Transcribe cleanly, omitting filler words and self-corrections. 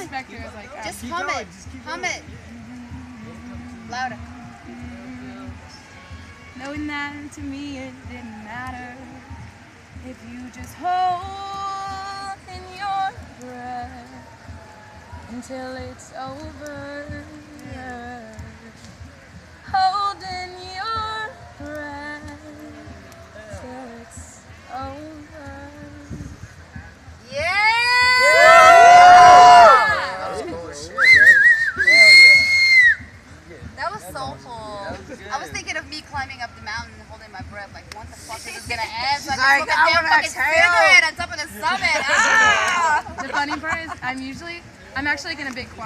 Spector is like, Just hum it. Hum it. Louder. knowing that to me it didn't matter if you just hold in your breath until it's over. Hold in your breath till it's over. Yeah! That was soulful. I was thinking of me climbing up the mountain and holding my breath, like, what the fuck is this gonna end? So I can smoke a damn fucking cigarette on top of the summit. Ah! The funny part is I'm actually gonna bake